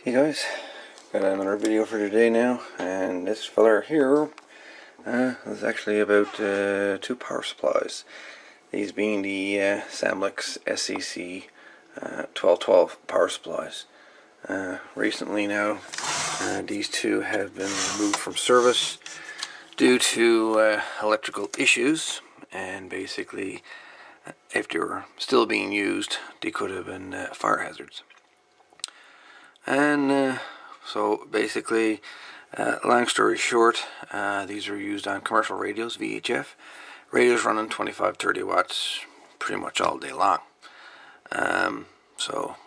Hey guys, got another video for today now, and this fella here is actually about two power supplies. These being the SAMLEX SEC-1212 power supplies. Recently now, these two have been removed from service due to electrical issues, and basically if they were still being used, they could have been fire hazards. And so basically, long story short, these are used on commercial radios, VHF. Radios running 25-30 watts pretty much all day long. So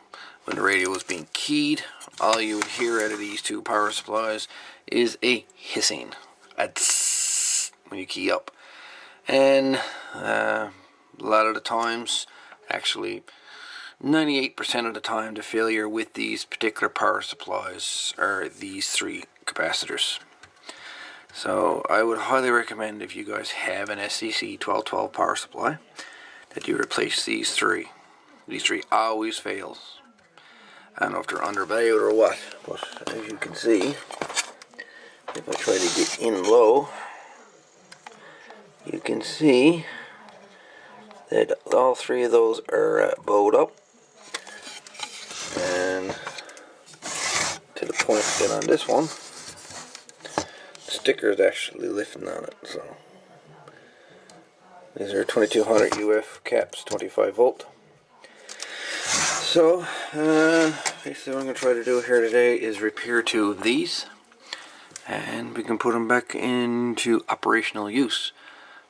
when the radio was being keyed, all you would hear out of these two power supplies is a hissing, a tss, when you key up. And a lot of the times, actually 98% of the time, the failure with these particular power supplies are these three capacitors. So I would highly recommend, if you guys have an SEC-1212 power supply, that you replace these three. These three always fails. I don't know if they're undervalued or what, but as you can see, if I try to get in low, you can see that all three of those are bowed up. And to the point that on this one, the sticker is actually lifting on it. So these are 2200 UF caps, 25 volt. So basically what I'm going to try to do here today is repair two of these, and we can put them back into operational use.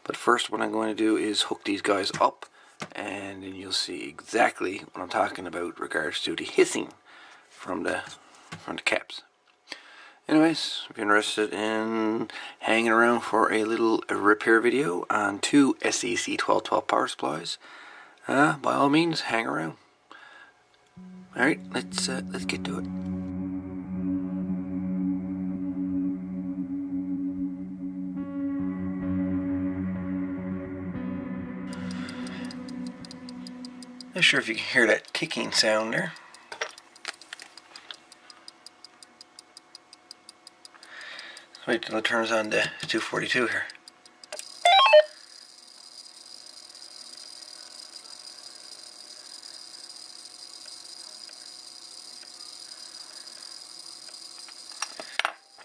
But first, what I'm going to do is hook these guys up, and then you'll see exactly what I'm talking about regards to the hissing from the caps. Anyways, if you're interested in hanging around for a little repair video on two SEC-1212 power supplies, by all means, hang around. Alright, let's get to it. Not sure if you can hear that ticking sound there. Wait till it turns on to 242 here.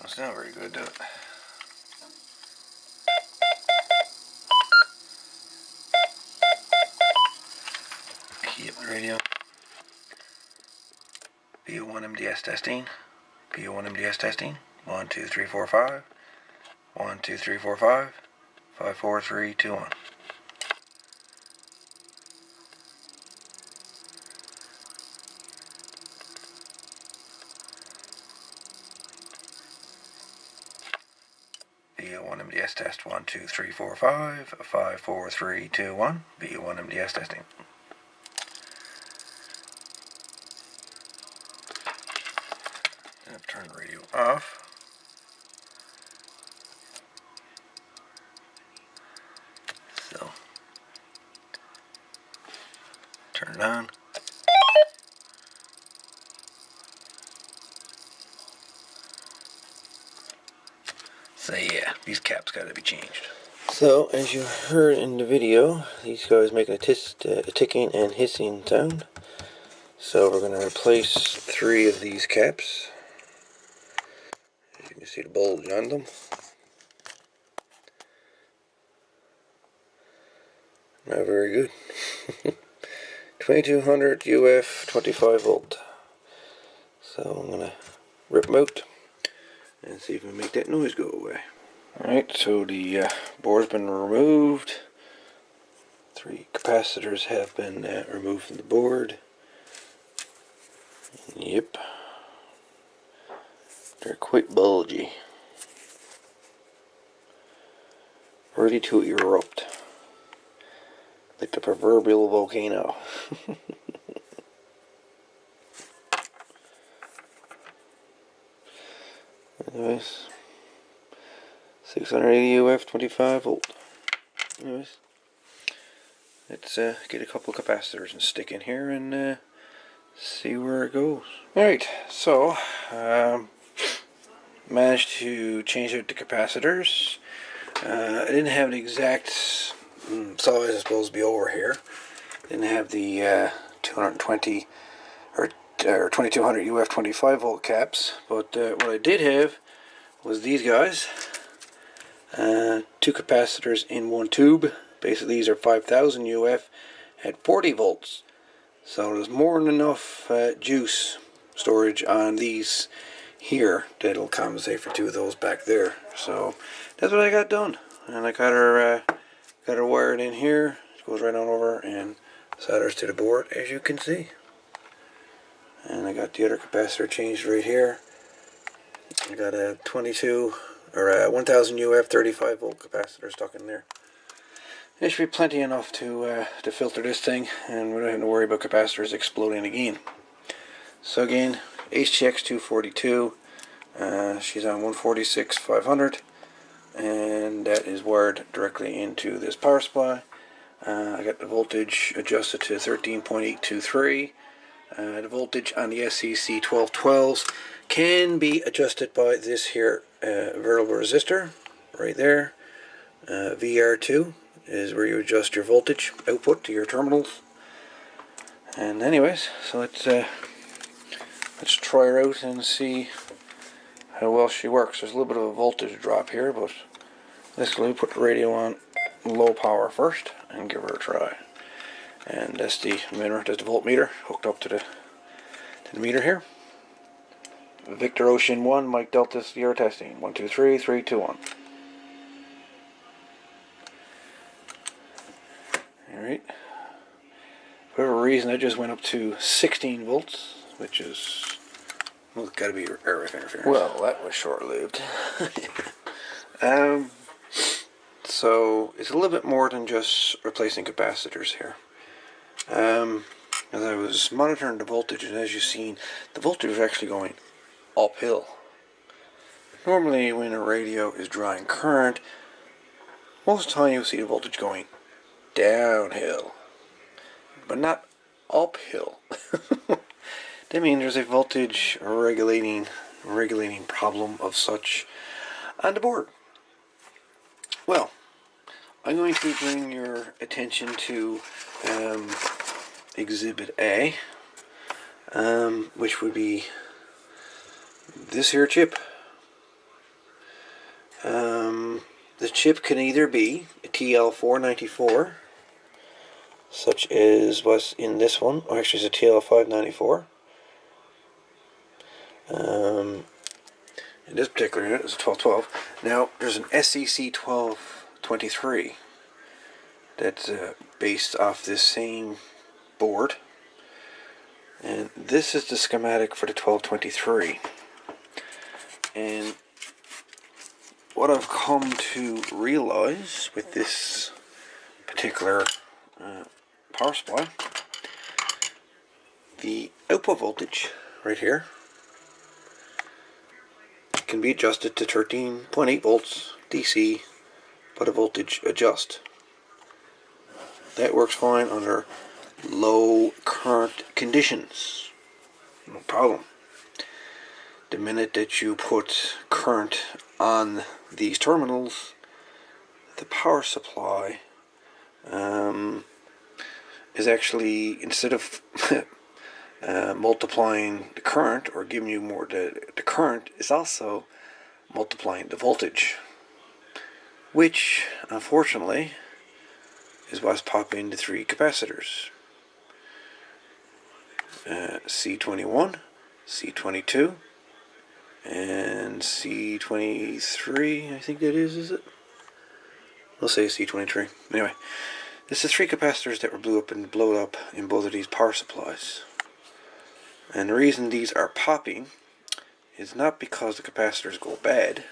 It's not very good, do it? Key up the radio. BO1 MDS testing. BO1 MDS testing. 1, 2, 3, 4, 5. 1, 2, 3, 4, 5. 5, 4, 3, 2, 1. BO1 MDS test. 1, 2, 3, 4, 5. 5, 4, 3, 2, 1. BO1 MDS testing. I've turned the radio off. So, turn it on. So yeah, these caps got to be changed. So as you heard in the video, these guys making a ticking and hissing sound. So we're going to replace three of these caps. As you can see the bulge on them. Not very good. 2200 UF 25 volt. So I'm going to rip them out and see if we can make that noise go away. Alright, so the board's been removed. Three capacitors have been removed from the board. Yep. They're quite bulgy. Ready to erupt. Like the proverbial volcano. Anyways, 680 UF 25 volt. Anyways, let's get a couple of capacitors and stick in here and see where it goes. Alright, so managed to change out the capacitors. I didn't have the exact size it's supposed to be over here. Didn't have the 220 or 2200 UF 25 volt caps, but what I did have was these guys. Two capacitors in one tube. Basically these are 5000 UF at 40 volts. So there's more than enough juice storage on these here that'll compensate for two of those back there. So that's what I got done, and I got her wired in here. It goes right on over and solders to the board, as you can see. And I got the other capacitor changed right here. I got a 22 or a 1000 UF 35 volt capacitor stuck in there. There should be plenty enough to filter this thing, and we don't have to worry about capacitors exploding again. So again, HTX 242. She's on 146/500, and that is wired directly into this power supply. I got the voltage adjusted to 13.823. The voltage on the SEC-1212s can be adjusted by this here variable resistor right there. VR2 is where you adjust your voltage output to your terminals. And anyways, so let's try her out and see how well she works. There's a little bit of a voltage drop here, but let's put the radio on low power first and give her a try. And that's the meter, that's the voltmeter hooked up to the meter here. Victor Ocean 1, Mike Delta Sierra testing. 1 2 3 3 2 1. Alright. For whatever reason I just went up to 16 volts, which is, well, it's gotta be RF interference. Well, that was short-lived. So it's a little bit more than just replacing capacitors here. As I was monitoring the voltage, and as you've seen, the voltage is actually going uphill. Normally when a radio is drawing current, most of the time you'll see the voltage going downhill, but not uphill. That means there's a voltage regulating problem of such on the board. Well, I'm going to bring your attention to Exhibit A, which would be this here chip. The chip can either be a TL494, such as what's in this one, or actually it's a TL594. In this particular unit, it's a 1212. Now, there's an SEC-1223 that's based off this same board, and this is the schematic for the 1223. And what I've come to realize with this particular power supply, the output voltage right here can be adjusted to 13.8 volts DC, but a voltage adjust. That works fine under low current conditions, no problem. The minute that you put current on these terminals, the power supply is actually, instead of multiplying the current or giving you more, the current is also multiplying the voltage, which unfortunately is what's popping the three capacitors. C21, C22, and C23, I think that is it? We'll say C23. Anyway, this is three capacitors that were blown up in both of these power supplies. And the reason these are popping is not because the capacitors go bad.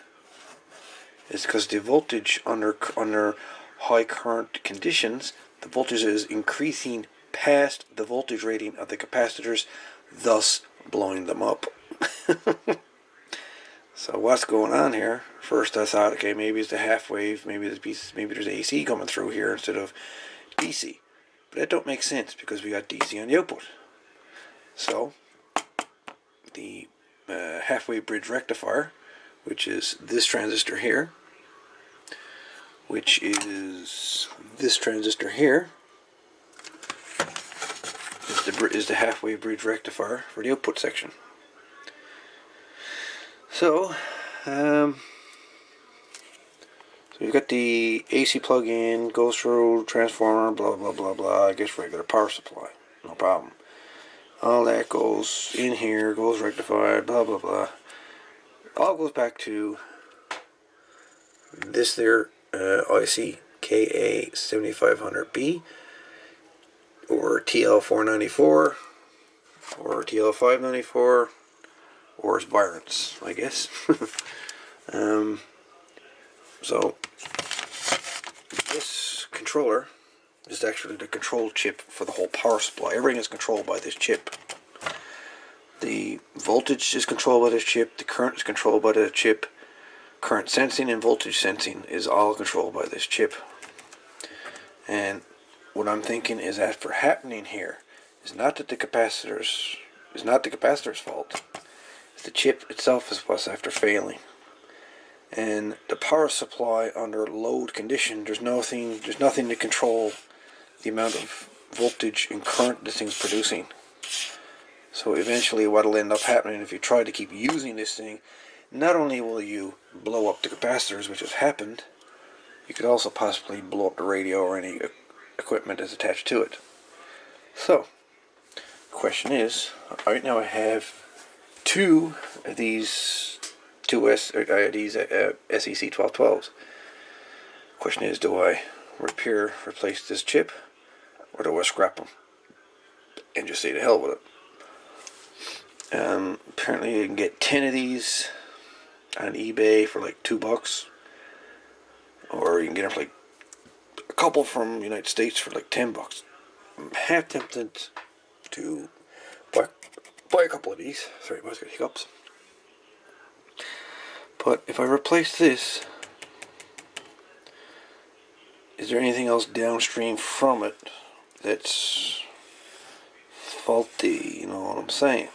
It's because the voltage under high current conditions, the voltage is increasing past the voltage rating of the capacitors, thus blowing them up. So what's going on here? First I thought, okay, maybe it's the half wave, maybe there's AC coming through here instead of DC. But that don't make sense because we got DC on the output. So the halfway bridge rectifier, which is this transistor here, which is this transistor here, is the halfway bridge rectifier for the output section. So you've got the AC plug-in, goes through transformer, blah blah blah blah, I guess regular power supply, no problem. All that goes in here, goes rectified, blah blah blah. All goes back to this there IC KA7500B or TL494 or TL594 or its variants, I guess. So this controller is actually the control chip for the whole power supply. Everything is controlled by this chip. The voltage is controlled by this chip, the current is controlled by the chip, current sensing and voltage sensing is all controlled by this chip. And what I'm thinking is that for happening here is not that the capacitor's fault. It's the chip itself is what's after failing. And the power supply under load condition, there's nothing to control the amount of voltage and current this thing's producing. So eventually what'll end up happening if you try to keep using this thing, not only will you blow up the capacitors, which has happened, you could also possibly blow up the radio or any equipment that's attached to it. So the question is, right now I have two of these SEC-1212s. Question is, do I replace this chip, or do I scrap them and just say to hell with it? Apparently you can get 10 of these on eBay for like $2, or you can get them for like a couple from the United States for like $10. I'm half tempted to buy a couple of these. Sorry, I was got hiccups. But if I replace this, is there anything else downstream from it that's faulty? You know what I'm saying?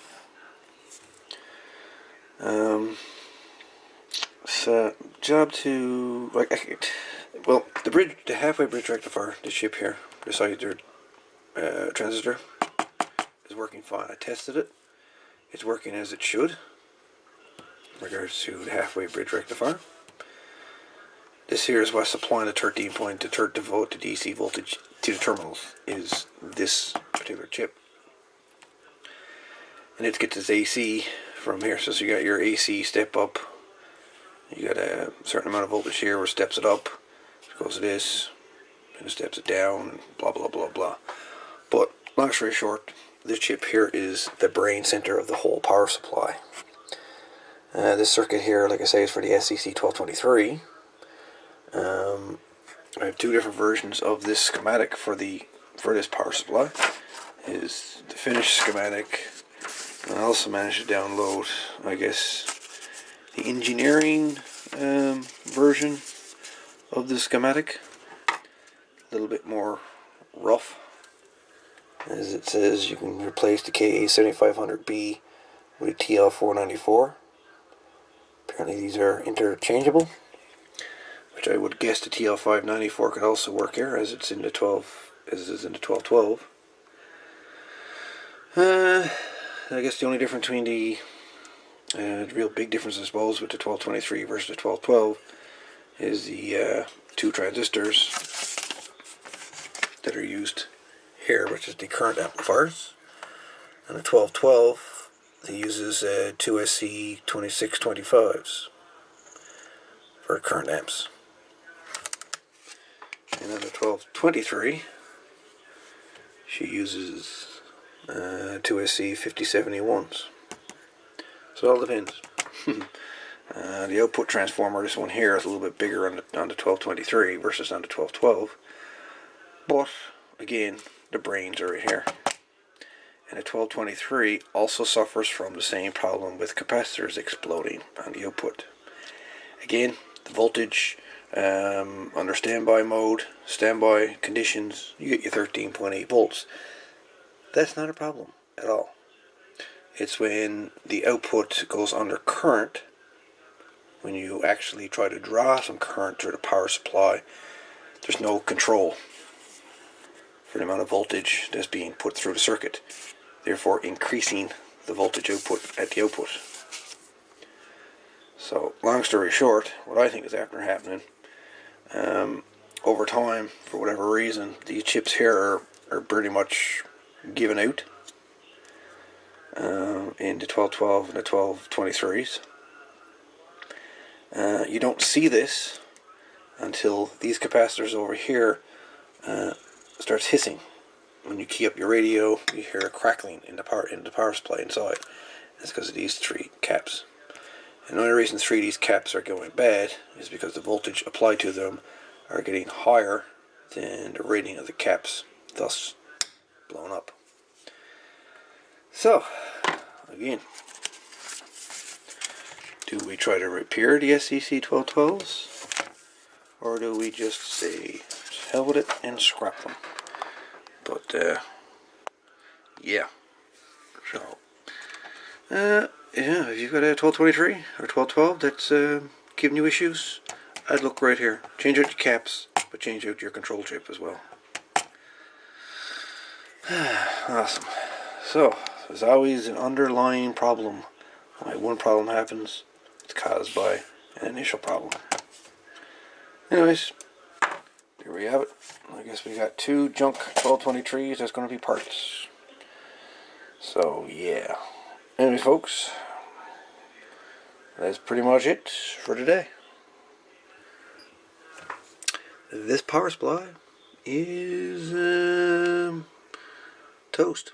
So job to the halfway bridge rectifier, the chip here, the capacitor transistor, is working fine. I tested it. It's working as it should in regards to the halfway bridge rectifier. This here is what's supplying the 13 point to DC voltage to the terminals, is this particular chip. And it gets its AC from here. So you got your AC step up. You got a certain amount of voltage here where it steps it up. It goes to this, and it steps it down, and blah blah blah blah. But long story short, this chip here is the brain center of the whole power supply. This circuit here, like I say, is for the SEC-1223. I have two different versions of this schematic for this power supply. Is the finished schematic, and I also managed to download, I guess, the engineering version of the schematic. A little bit more rough. As it says, you can replace the KA7500B with a TL494. Apparently these are interchangeable, which I would guess the TL594 could also work here, as it's in the 1212. I guess the only difference between the real big difference, I suppose, with the 1223 versus the 1212 is the two transistors that are used here, which is the current amplifiers. And the 1212, it uses two SC2625s for current amps. And then the 1223, she uses two SC5071s. So it all depends. The output transformer, this one here, is a little bit bigger on the 1223 versus on the 1212. But again, the brains are right here. And the 1223 also suffers from the same problem with capacitors exploding on the output. Again, the voltage under standby mode, standby conditions, you get your 13.8 volts. That's not a problem at all. It's when the output goes under current, when you actually try to draw some current through the power supply, there's no control for the amount of voltage that's being put through the circuit, therefore increasing the voltage output at the output. So, long story short, what I think is after happening, over time, for whatever reason, these chips here are pretty much giving out in the 1212 and the 1223s. You don't see this until these capacitors over here starts hissing. When you key up your radio, you hear a crackling in the power supply inside. It's because of these three caps. And the only reason three of these caps are going bad is because the voltage applied to them are getting higher than the rating of the caps, thus blown up. So, again, do we try to repair the SEC-1212s, or do we just say, hell with it and scrap them? But, yeah. So, yeah, if you've got a 1223 or 1212 that's giving you issues, I'd look right here. Change out your caps, but change out your control chip as well. Awesome. So, there's always an underlying problem. When one problem happens, it's caused by an initial problem. Anyways, here we have it. I guess we got two junk 1223s that's going to be parts. So, yeah. Anyway, folks, that's pretty much it for today. This power supply is toast.